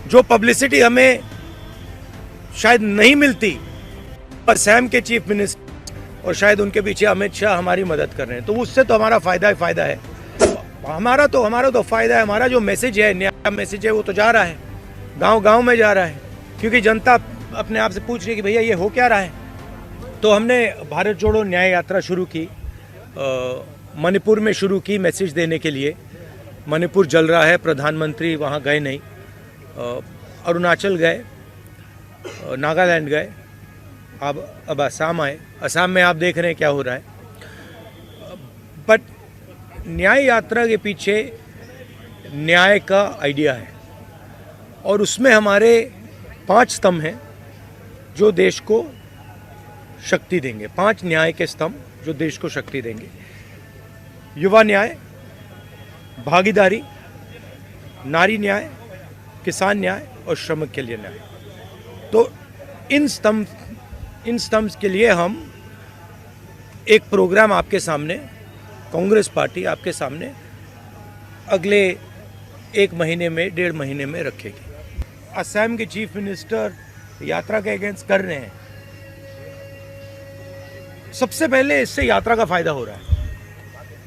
जो पब्लिसिटी हमें शायद नहीं मिलती, पर असम के चीफ मिनिस्टर और शायद उनके पीछे अमित शाह हमारी मदद कर रहे हैं, तो उससे तो हमारा फायदा ही फायदा है। हमारा तो फायदा है। हमारा जो मैसेज है, नया मैसेज है, वो तो जा रहा है, गांव-गांव में जा रहा है, क्योंकि जनता अपने आप से पूछ रही है कि भैया ये हो क्या रहा है। तो हमने भारत जोड़ो न्याय यात्रा शुरू की, मणिपुर में शुरू की मैसेज देने के लिए। मणिपुर जल रहा है, प्रधानमंत्री वहाँ गए नहीं, अरुणाचल गए, नागालैंड गए, अब असम आए। असम में आप देख रहे हैं क्या हो रहा है। बट न्याय यात्रा के पीछे न्याय का आइडिया है, और उसमें हमारे 5 स्तंभ हैं जो देश को शक्ति देंगे। 5 न्याय के स्तंभ जो देश को शक्ति देंगे। युवा न्याय, भागीदारी, नारी न्याय, किसान न्याय और श्रमिक के लिए न्याय। तो इन स्तंभ के लिए हम एक प्रोग्राम आपके सामने, कांग्रेस पार्टी आपके सामने अगले 1 महीने में, 1.5 महीने में रखेगी। असम के चीफ मिनिस्टर यात्रा के अगेंस्ट कर रहे हैं। सबसे पहले इससे यात्रा का फायदा हो रहा है।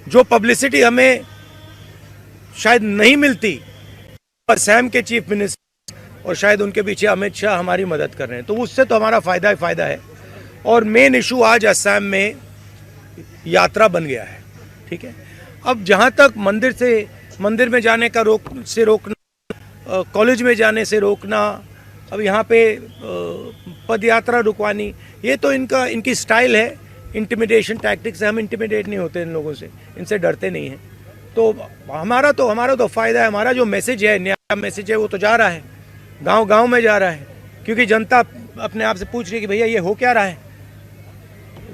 जो पब्लिसिटी हमें शायद नहीं मिलती, असम के चीफ मिनिस्टर और शायद उनके पीछे अमित शाह हमारी मदद कर रहे हैं, तो उससे तो हमारा फायदा ही फायदा है। और मेन इशू आज असम में यात्रा बन गया है, ठीक है। अब जहां तक मंदिर में जाने का रोकना, कॉलेज में जाने से रोकना, अब यहाँ पे पद यात्रा रुकवानी, ये तो इनकी स्टाइल है, इंटिमिडेशन टैक्टिक्स है। हम इंटिमिडेट नहीं होते इन लोगों से, इनसे डरते नहीं हैं। तो हमारा तो फायदा है। हमारा जो मैसेज है, नया मैसेज है, वो तो जा रहा है, गांव-गांव में जा रहा है, क्योंकि जनता अपने आप से पूछ रही है कि भैया ये हो क्या रहा है।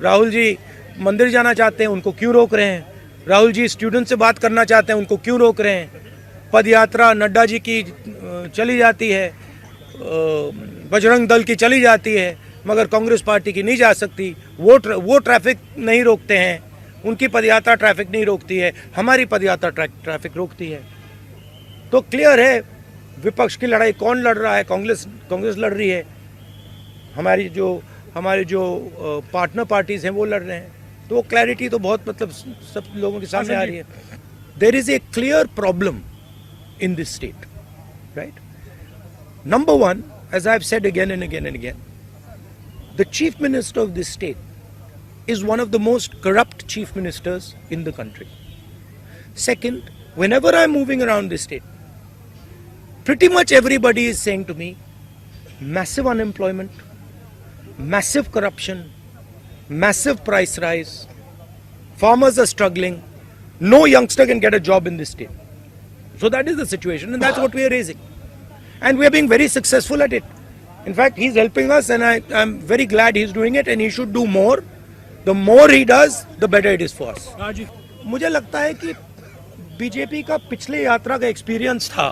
राहुल जी मंदिर जाना चाहते हैं, उनको क्यों रोक रहे हैं। राहुल जी स्टूडेंट से बात करना चाहते हैं, उनको क्यों रोक रहे हैं। पद यात्रा नड्डा जी की चली जाती है, बजरंग दल की चली जाती है, मगर कांग्रेस पार्टी की नहीं जा सकती। वो ट्रैफिक नहीं रोकते हैं, उनकी पदयात्रा ट्रैफिक नहीं रोकती है, हमारी पदयात्रा ट्रैफिक रोकती है। तो क्लियर है विपक्ष की लड़ाई कौन लड़ रहा है। कांग्रेस लड़ रही है, हमारी जो पार्टनर पार्टीज हैं वो लड़ रहे हैं। तो वो क्लैरिटी तो बहुत मतलब सब लोगों के सामने आ रही है। There is a clear problem in this state, right. Number 1, as I've said again and again and again, the chief minister of this state is one of the most corrupt chief ministers in the country. Second, whenever I'm moving around this state, pretty much everybody is saying to me, massive unemployment, massive corruption, massive price rise, farmers are struggling, no youngster can get a job in this state. So that is the situation, and that's what we are raising. And we are being very successful at it. In fact, he's helping us, and I'm very glad he's doing it, and he should do more. The more he does, the better it is for us. मुझे लगता है कि BJP का पिछले यात्रा का experience था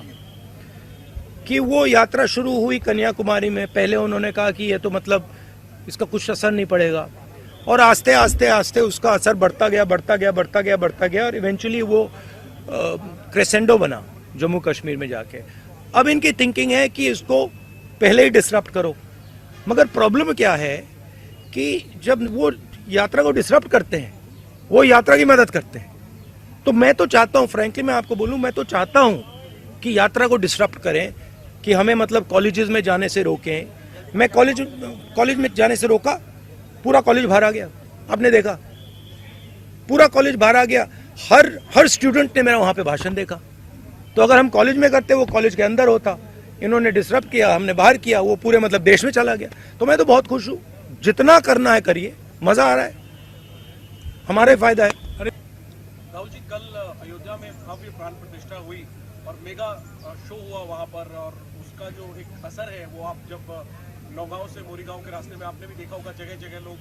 कि वो यात्रा शुरू हुई कन्याकुमारी में। पहले उन्होंने कहा कि ये तो मतलब इसका कुछ असर नहीं पड़ेगा, और आस्ते आस्ते उसका असर बढ़ता गया, और इवेंचुअली वो क्रेसेंडो बना जम्मू कश्मीर में जाके। अब इनकी थिंकिंग है कि इसको पहले ही डिसरप्ट करो। मगर प्रॉब्लम क्या है कि जब वो यात्रा को डिसरप्ट करते हैं, वो यात्रा की मदद करते हैं। तो मैं तो चाहता हूँ, फ्रैंकली मैं आपको बोलूँ, मैं तो चाहता हूँ कि यात्रा को डिसरप्ट करें, कि हमें मतलब कॉलेजेस में जाने से रोकें। मैं कॉलेज में जाने से रोका, पूरा कॉलेज बाहर आ गया। आपने देखा पूरा कॉलेज बाहर आ गया, हर स्टूडेंट ने मेरा वहाँ पे भाषण देखा। तो अगर हम कॉलेज में करते, वो कॉलेज के अंदर होता। इन्होंने डिसरप्ट किया, हमने बाहर किया, वो पूरे मतलब देश में चला गया। तो मैं तो बहुत खुश हूँ, जितना करना है करिए, मजा आ रहा है, हमारे फायदा है। अरे राहुल जी, कल अयोध्या में भव्य प्राण प्रतिष्ठा हुई और मेगा शो हुआ वहां पर, और उसका जो एक असर है वो आप जब नौगांव से मोरीगांव के रास्ते में आपने भी देखा होगा, जगह जगह लोग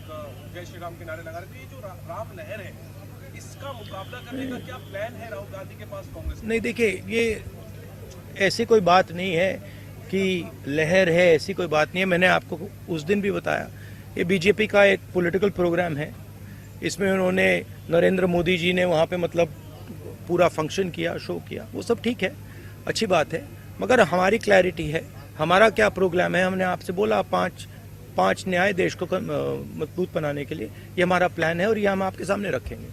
जय श्री राम के नारे लगा रहे थे। ये जो राम लहर है, इसका मुकाबला करने का क्या प्लान है राहुल गांधी के पास, कांग्रेस? नहीं, देखिए, ये ऐसी कोई बात नहीं है कि लहर है, ऐसी कोई बात नहीं है। मैंने आपको उस दिन भी बताया, ये बीजेपी का एक पॉलिटिकल प्रोग्राम है। इसमें उन्होंने नरेंद्र मोदी जी ने वहाँ पे मतलब पूरा फंक्शन किया, शो किया, वो सब ठीक है, अच्छी बात है। मगर हमारी क्लैरिटी है हमारा क्या प्रोग्राम है, हमने आपसे बोला पांच न्याय देश को मजबूत बनाने के लिए, ये हमारा प्लान है और ये हम आपके सामने रखेंगे।